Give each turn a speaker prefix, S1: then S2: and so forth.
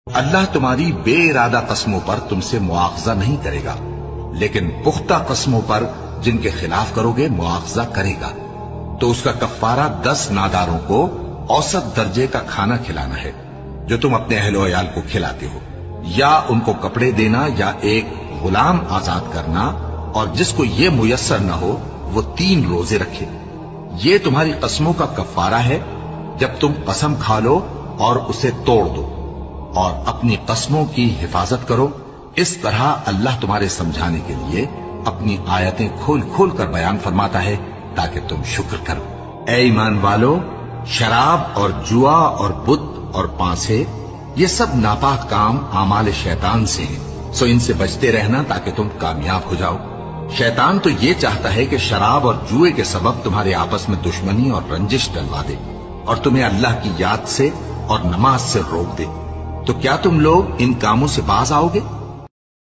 S1: اللہ تمہاری بے ارادہ قسموں پر تم سے مواخذہ نہیں کرے گا، لیکن پختہ قسموں پر جن کے خلاف کرو گے مواخذہ کرے گا۔ تو اس کا کفارہ 10 ناداروں کو اوسط درجے کا کھانا کھلانا ہے جو تم اپنے اہل و عیال کو کھلاتے ہو، یا ان کو کپڑے دینا یا ایک غلام آزاد کرنا، اور جس کو یہ میسر نہ ہو وہ 3 روزے رکھے۔ یہ تمہاری قسموں کا کفارہ ہے جب تم قسم کھا لو اور اسے توڑ دو، اور اپنی قسموں کی حفاظت کرو۔ اس طرح اللہ تمہارے سمجھانے کے لیے اپنی آیتیں کھول کھول کر بیان فرماتا ہے تاکہ تم شکر کرو۔ اے ایمان والو، شراب اور جوا اور بت اور پانسے یہ سب ناپاک کام اعمال شیطان سے ہیں، سو ان سے بچتے رہنا تاکہ تم کامیاب ہو جاؤ۔ شیطان تو یہ چاہتا ہے کہ شراب اور جوئے کے سبب تمہارے آپس میں دشمنی اور رنجش ڈلوا دے، اور تمہیں اللہ کی یاد سے اور نماز سے روک دے۔ تو کیا تم لوگ ان کاموں سے باز آؤ گے؟